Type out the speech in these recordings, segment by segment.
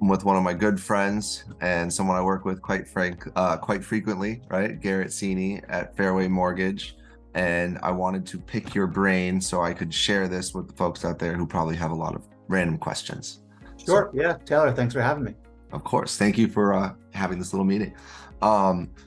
with one of my good friends and someone I work with quite frequently, right? Garett Seney at Fairway Mortgage. And I wanted to pick your brain so I could share this with the folks out there who probably have a lot of random questions. So, Sure. Yeah. Taylor, thanks for having me. of course, thank you for having this little meeting.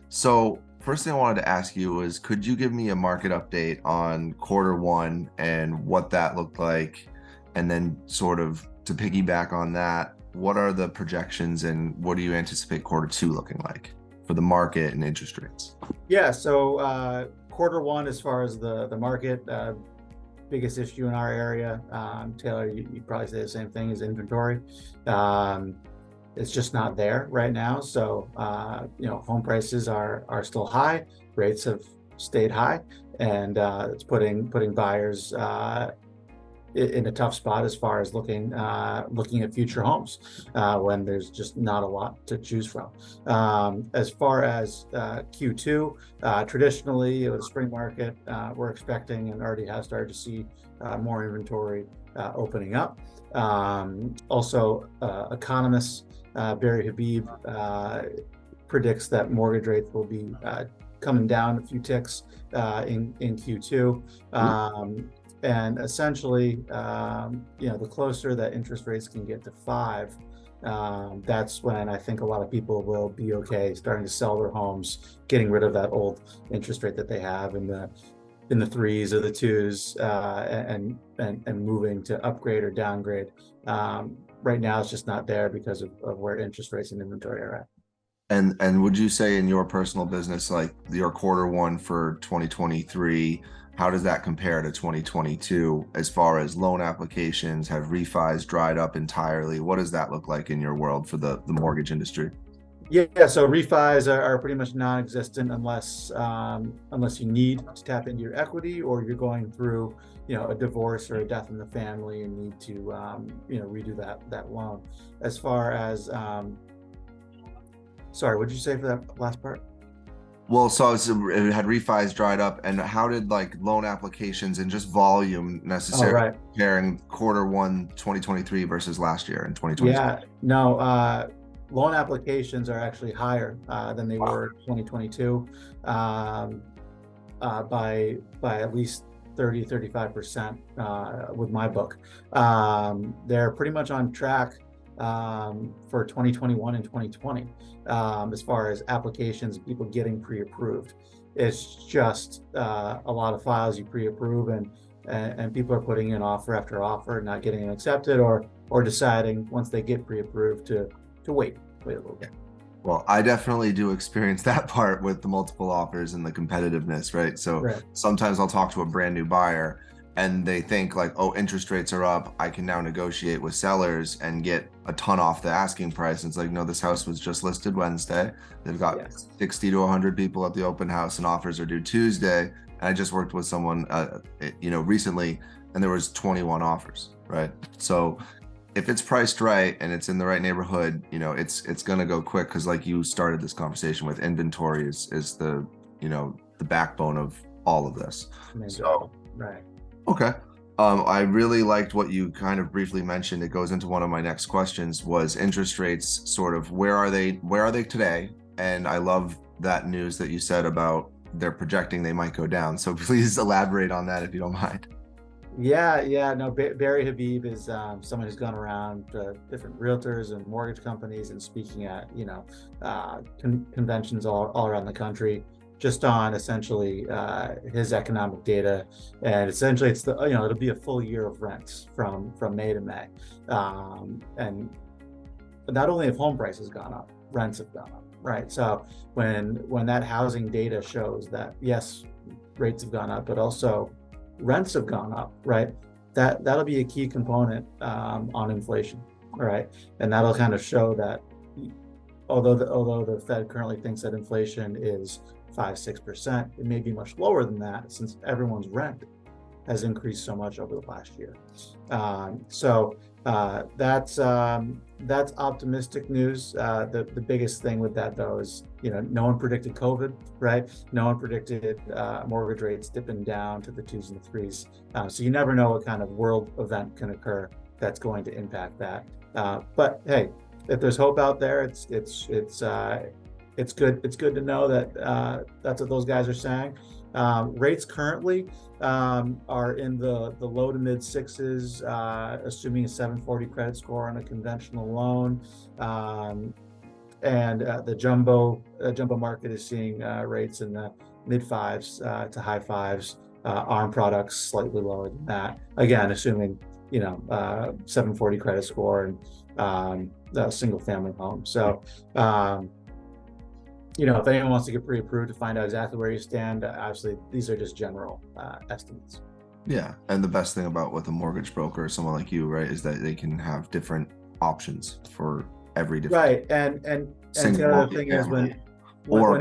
So first thing I wanted to ask you was, could you give me a market update on quarter one and what that looked like? And then sort of to piggyback on that, what are the projections and what do you anticipate quarter two looking like for the market and interest rates? Yeah. So quarter one, as far as the market, biggest issue in our area, Taylor, you'd probably say the same thing, is inventory. It's just not there right now. So home prices are still high, rates have stayed high, and it's putting buyers in a tough spot as far as looking at future homes when there's just not a lot to choose from. As far as Q2, traditionally with the spring market, we're expecting and already have started to see more inventory opening up. Also, economists Barry Habib predicts that mortgage rates will be coming down a few ticks in Q2. And essentially, the closer that interest rates can get to 5, that's when I think a lot of people will be okay starting to sell their homes, getting rid of that old interest rate that they have in the 3s or the 2s, and moving to upgrade or downgrade. Right now, it's just not there because of where interest rates and inventory are at. And would you say in your personal business, like your quarter one for 2023, how does that compare to 2022 as far as loan applications? Have refis dried up entirely? What does that look like in your world for the mortgage industry? Yeah, so refis are pretty much non-existent unless you need to tap into your equity, or you're going through a divorce or a death in the family and need to redo that loan. As far as sorry, what did you say for that last part? Well, so it had refis dried up, and how did like loan applications and just volume Oh, necessarily right. comparing quarter one 2023 versus last year in 2022? Yeah, no, loan applications are actually higher than they Wow. were in 2022 by at least 35% with my book. They're pretty much on track for 2021 and 2020 as far as applications, people getting pre-approved. It's just a lot of files you pre-approve, and people are putting in offer after offer, not getting it accepted, or deciding once they get pre-approved to wait a little bit. Well, I definitely do experience that part with the multiple offers and the competitiveness, right? So Right. sometimes I'll talk to a brand new buyer and they think like, oh, interest rates are up. I can now negotiate with sellers and get a ton off the asking price. And it's like, no, this house was just listed Wednesday. They've got Yes. 60 to 100 people at the open house and offers are due Tuesday. And I just worked with someone, recently, and there was 21 offers, right? So if it's priced right and it's in the right neighborhood, it's going to go quick, because like you started this conversation with, inventory is the the backbone of all of this. So Right. okay, I really liked what you kind of briefly mentioned. It goes into one of my next questions, was interest rates, sort of where are they today? And I love that news that you said about they're projecting they might go down, so please elaborate on that if you don't mind. Yeah. No, Barry Habib is someone who's gone around different realtors and mortgage companies and speaking at conventions all around the country, just on essentially his economic data. And essentially, it's it'll be a full year of rents from May to May, and not only have home prices gone up, rents have gone up. Right. So when that housing data shows that, yes, rates have gone up, but also rents have gone up, right? That'll be a key component on inflation, right? And that'll kind of show that although the Fed currently thinks that inflation is 5-6%, it may be much lower than that, since everyone's rent has increased so much over the last year. That's optimistic news. The biggest thing with that, though, is no one predicted COVID, right? No one predicted mortgage rates dipping down to the 2s and the 3s. So you never know what kind of world event can occur that's going to impact that. But hey, if there's hope out there, it's good. It's good to know that that's what those guys are saying. Rates currently are in the low to mid sixes, assuming a 740 credit score on a conventional loan. And the jumbo market is seeing rates in the mid fives to high fives. ARM products slightly lower than that. Again, assuming 740 credit score and a single family home. So if anyone wants to get pre-approved to find out exactly where you stand, obviously these are just general estimates. Yeah, and the best thing about with a mortgage broker or someone like you, right, is that they can have different options for every different right. And the other thing is when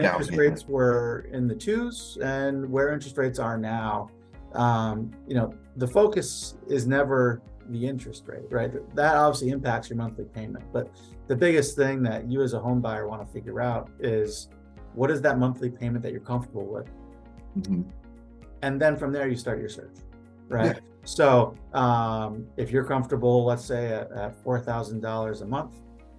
interest rates were in the twos and where interest rates are now, the focus is never the interest rate, right? That obviously impacts your monthly payment, but the biggest thing that you as a home buyer want to figure out is what is that monthly payment that you're comfortable with? Mm-hmm. And then from there you start your search, right? Yeah. So if you're comfortable, let's say at $4,000 a month,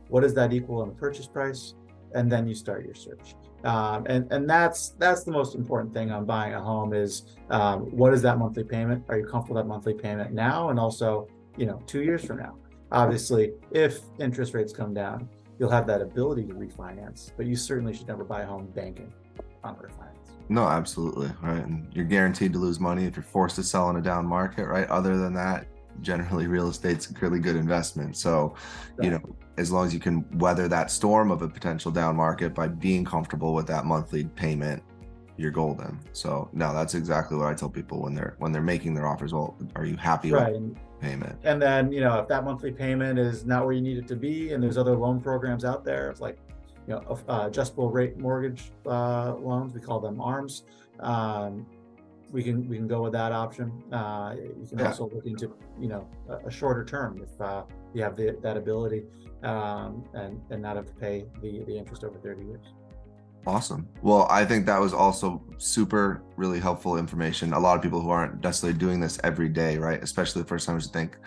what does that equal in the purchase price? And then you start your search. And that's the most important thing on buying a home is what is that monthly payment? Are you comfortable with that monthly payment now? And also, 2 years from now. Obviously, if interest rates come down, you'll have that ability to refinance, but you certainly should never buy a home banking on refinance. No, absolutely. Right. And you're guaranteed to lose money if you're forced to sell in a down market, right? Other than that, generally real estate's a really good investment. So, Right. As long as you can weather that storm of a potential down market by being comfortable with that monthly payment, you're golden. So no, that's exactly what I tell people when they're making their offers. Well, are you happy with payment? And then, if that monthly payment is not where you need it to be, and there's other loan programs out there, it's like, adjustable rate mortgage loans, we call them ARMs. We can go with that option. You can also look into, a shorter term if you have that ability, and not have to pay the interest over 30 years. Awesome. Well, I think that was also super, really helpful information. A lot of people who aren't necessarily doing this every day, right? Especially the first timers think,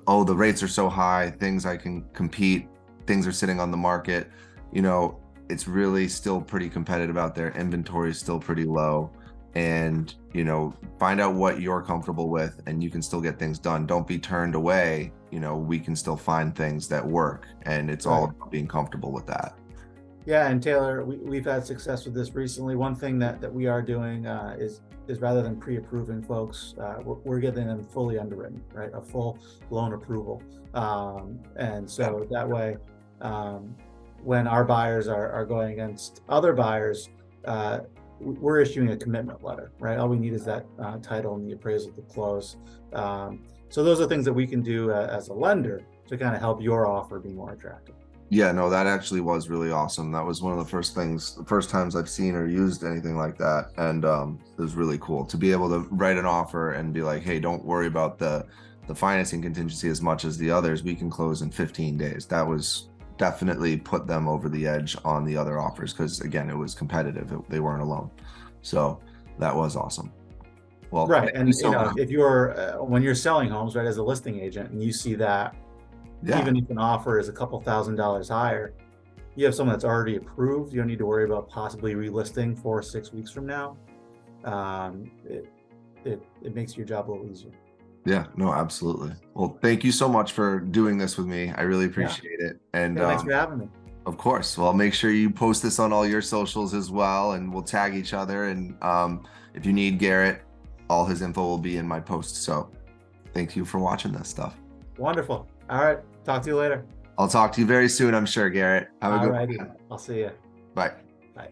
oh, the rates are so high, things I can compete, things are sitting on the market. It's really still pretty competitive out there. Inventory is still pretty low. And, find out what you're comfortable with and you can still get things done. Don't be turned away. We can still find things that work, and it's all about being comfortable with that. Yeah, and Taylor, we've had success with this recently. One thing that we are doing is rather than pre-approving folks, we're getting them fully underwritten, right? A full loan approval. And so that way, when our buyers are going against other buyers, we're issuing a commitment letter, right? All we need is that title and the appraisal to close. So those are things that we can do as a lender to kind of help your offer be more attractive. Yeah, no, that actually was really awesome. That was one of the first times I've seen or used anything like that. And it was really cool to be able to write an offer and be like, hey, don't worry about the financing contingency as much as the others. We can close in 15 days. That was definitely put them over the edge on the other offers because, again, it was competitive. They weren't alone. So that was awesome. Well, right. And, if you're when you're selling homes, right, as a listing agent, and you see that, even if an offer is a couple $1,000s higher, you have someone that's already approved. You don't need to worry about possibly relisting 4 or 6 weeks from now. It makes your job a little easier. Yeah, no, absolutely. Well, thank you so much for doing this with me. I really appreciate it. And thanks for having me. Of course. Well, I'll make sure you post this on all your socials as well, and we'll tag each other. And if you need Garett, all his info will be in my post. So thank you for watching this stuff. Wonderful. All right. Talk to you later. I'll talk to you very soon, I'm sure, Garett. Have a good one. I'll see you. Bye. Bye.